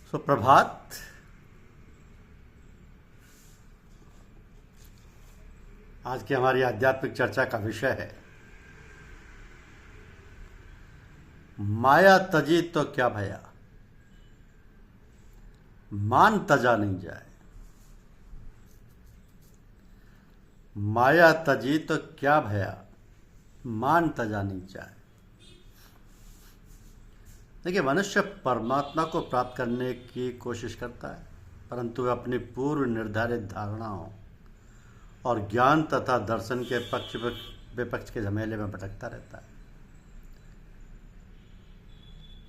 सुप्रभात। आज की हमारी आध्यात्मिक चर्चा का विषय है माया तजी तो क्या भया, मान तजा नहीं जाए। माया तजी तो क्या भया, मान तजा नहीं जाए। देखिए, मनुष्य परमात्मा को प्राप्त करने की कोशिश करता है, परंतु वह अपनी पूर्व निर्धारित धारणाओं और ज्ञान तथा दर्शन के पक्ष विपक्ष के झमेले में भटकता रहता है।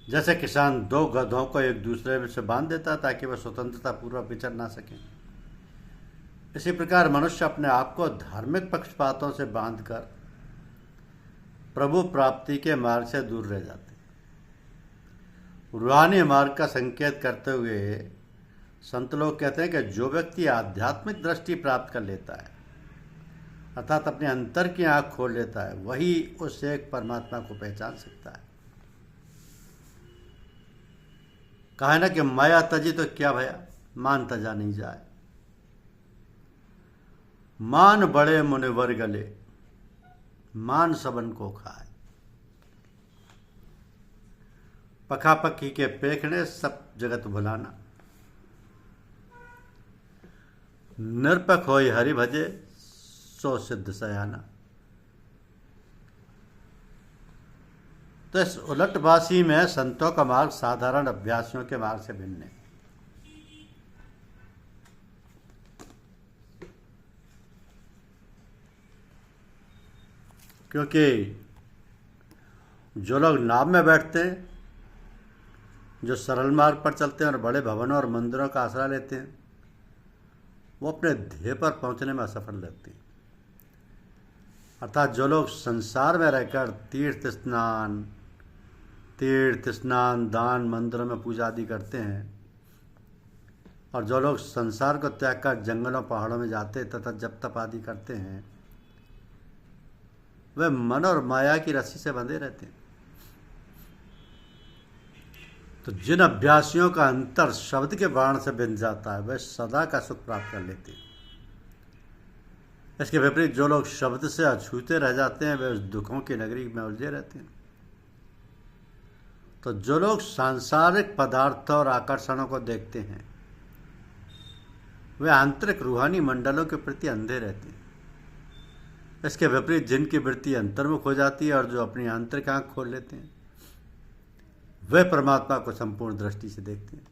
जैसे किसान दो गधों को एक दूसरे से बांध देता है ताकि वह स्वतंत्रता पूर्वक विचर ना सकें, इसी प्रकार मनुष्य अपने आप को धार्मिक पक्षपातों से बांधकर प्रभु प्राप्ति के मार्ग से दूर रह जाते हैं। रूहानी मार्ग का संकेत करते हुए संत लोग कहते हैं कि जो व्यक्ति आध्यात्मिक दृष्टि प्राप्त कर लेता है, अर्थात अपने अंतर की आंख खोल लेता है, वही उस एक परमात्मा को पहचान सकता है। कहा है ना कि माया तजी तो क्या भया, मान तजा नहीं जाए। मान बड़े मुनिवर गले, मान सबन को खाए। पखापखी के पेखने सब जगत भुलाना, निरपख होई हरि भजे सो सिद्ध सयाना। तो इस उलटवासी में संतों का मार्ग साधारण अभ्यासियों के मार्ग से भिन्न है। क्योंकि जो लोग नाव में बैठते हैं, जो सरल मार्ग पर चलते हैं और बड़े भवनों और मंदिरों का आसरा लेते हैं, वो अपने ध्येय पर पहुंचने में असफल रहते हैं। अर्थात जो लोग संसार में रहकर तीर्थ स्नान दान मंदिरों में पूजा आदि करते हैं, और जो लोग संसार को त्याग कर जंगलों पहाड़ों में जाते तथा जप तप आदि करते हैं, वे मन और माया की रस्सी से बंधे रहते हैं। तो जिन अभ्यासियों का अंतर शब्द के बाण से बिंध जाता है, वे सदा का सुख प्राप्त कर लेते हैं। इसके विपरीत जो लोग शब्द से अछूते रह जाते हैं, वे उस दुखों की नगरी में उलझे रहते हैं। तो जो लोग सांसारिक पदार्थों और आकर्षणों को देखते हैं, वे आंतरिक रूहानी मंडलों के प्रति अंधे रहते हैं। इसके विपरीत जिनकी वृत्ति अंतर्मुख हो जाती है और जो अपनी आंतरिक आंख खोल लेते हैं, वे परमात्मा को संपूर्ण दृष्टि से देखते हैं।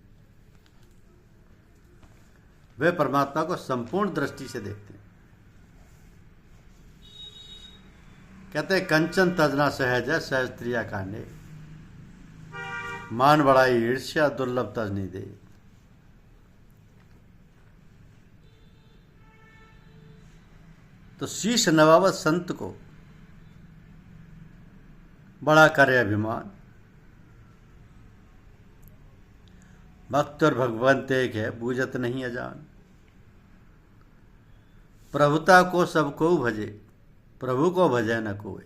वे परमात्मा को संपूर्ण दृष्टि से देखते हैं। कहते हैं कंचन तजना सहज है, सहज त्रिया कांडे, मान बढ़ाई ईर्ष्या दुर्लभ तजनी दे। तो शीश नवावत संत को बड़ा करे अभिमान, भक्त और भगवंत एक है बूझत नहीं अजान। प्रभुता को सबको भजे, प्रभु को भजे न कोई।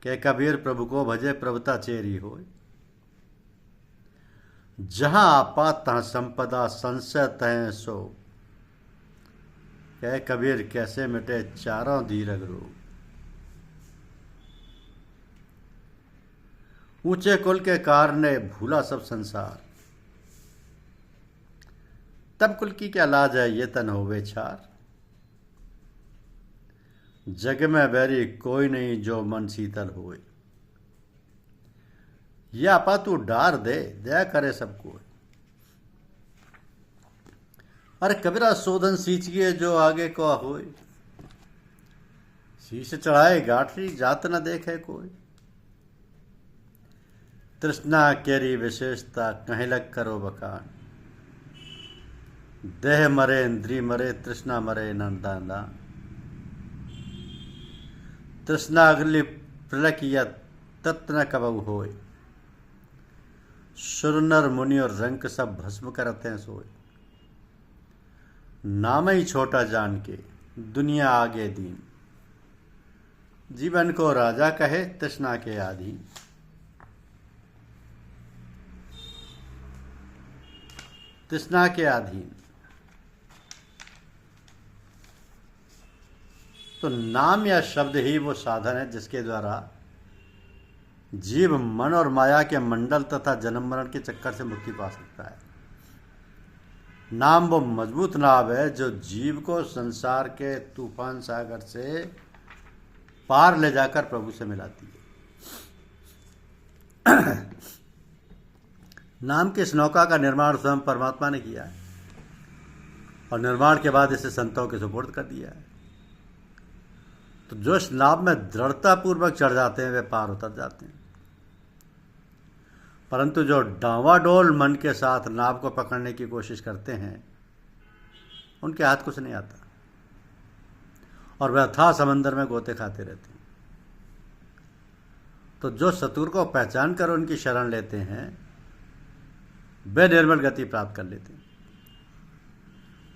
कह कबीर प्रभु को भजे, प्रभुता चेरी होय। जहां आपा तहां संपदा, संशय तय सो। कह कबीर कैसे मिटे चारों दीर्घ रोग। ऊंचे कुल के कारणे भूला सब संसार, तब कुल की क्या लाज है ये तन होवे छार। जग में बैरी कोई नहीं जो मन शीतल होए। या आपा तू डार दे, दया करे सबको। अरे कबीरा शोधन सींचिए जो आगे को होए। शीश चढ़ाए गाठरी जात न देखे कोई। तृष्णा केरी विशेषता कहीं लग करो बखान। देह मरे इंद्री मरे, तृष्णा मरे नंदाना। तृष्णा अगली प्रलकिया तत् न कबहु होय। सुर नर मुनि और रंक सब भस्म करते हैं सोए। नाम ही छोटा जान के दुनिया आगे दीन। जीवन को राजा कहे तृष्णा के आधीन। तृष्णा के अधीन। तो नाम या शब्द ही वो साधन है जिसके द्वारा जीव मन और माया के मंडल तथा जन्म मरण के चक्कर से मुक्ति पा सकता है। नाम वो मजबूत नाव है जो जीव को संसार के तूफान सागर से पार ले जाकर प्रभु से मिलाती है। नाम की इस नौका का निर्माण स्वयं परमात्मा ने किया है और निर्माण के बाद इसे संतों के सुपुर्द कर दिया है। तो जो इस नाव में दृढ़ता पूर्वक चढ़ जाते हैं वे पार उतर जाते हैं, परंतु जो डांवाडोल मन के साथ नाव को पकड़ने की कोशिश करते हैं उनके हाथ कुछ नहीं आता और वे अथाह समंदर में गोते खाते रहते हैं। तो जो सतगुरु को पहचान कर उनकी शरण लेते हैं वे निर्मल गति प्राप्त कर लेते हैं,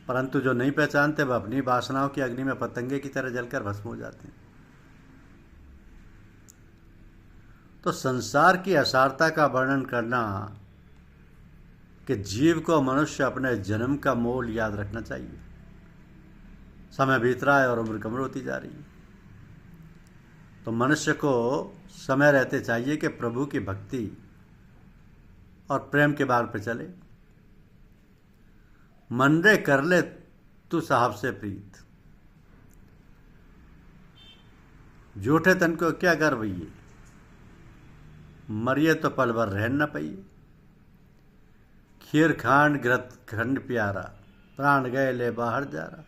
परंतु जो नहीं पहचानते वह अपनी वासनाओं की अग्नि में पतंगे की तरह जलकर भस्म हो जाते हैं। तो संसार की असारता का वर्णन करना कि जीव को मनुष्य अपने जन्म का मोल याद रखना चाहिए। समय बीत रहा है और उम्र कम होती जा रही है, तो मनुष्य को समय रहते चाहिए कि प्रभु की भक्ति और प्रेम के मार्ग पर चले। मन रे कर ले तू साहब से प्रीत, झूठे तन को क्या गर्वइए, मरिए तो पल भर रहन न पाइए। खीर खांड घृत खंड प्यारा, प्राण गए ले बाहर जा रहा।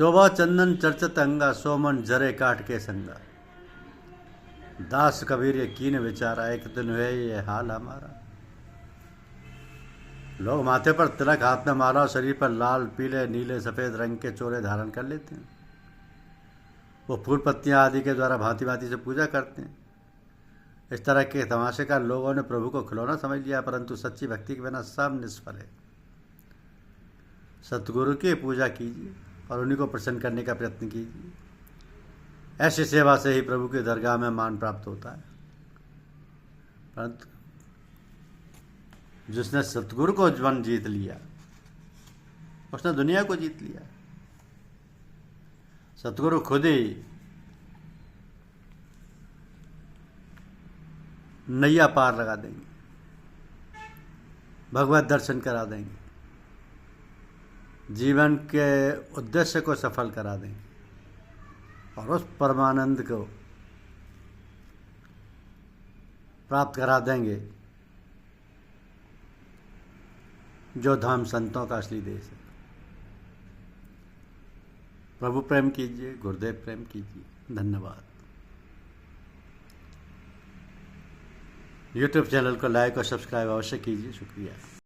चोबा चंदन चर्चत अंगा, सोमन जरे काट के संगा। दास कबीर ये कीन विचारा, एक दिन हुए ये हाल हमारा। लोग माथे पर तिलक हाथ में माला और शरीर पर लाल पीले नीले सफ़ेद रंग के चोले धारण कर लेते हैं। वो फूल पत्तियां आदि के द्वारा भांति भांति से पूजा करते हैं। इस तरह के तमाशे का लोगों ने प्रभु को खिलौना समझ लिया, परंतु सच्ची भक्ति के बिना सब निष्फल है। सतगुरु की पूजा कीजिए और उन्हीं को प्रसन्न करने का प्रयत्न कीजिए। ऐसी सेवा से ही प्रभु की दरगाह में मान प्राप्त होता है। परंतु जिसने सतगुरु को मन जीत लिया उसने दुनिया को जीत लिया। सतगुरु खुद ही नैया पार लगा देंगे, भगवत दर्शन करा देंगे, जीवन के उद्देश्य को सफल करा देंगे और उस परमानंद को प्राप्त करा देंगे जो धाम संतों का असली देश है। प्रभु प्रेम कीजिए, गुरुदेव प्रेम कीजिए। धन्यवाद। YouTube चैनल को लाइक और सब्सक्राइब अवश्य कीजिए। शुक्रिया।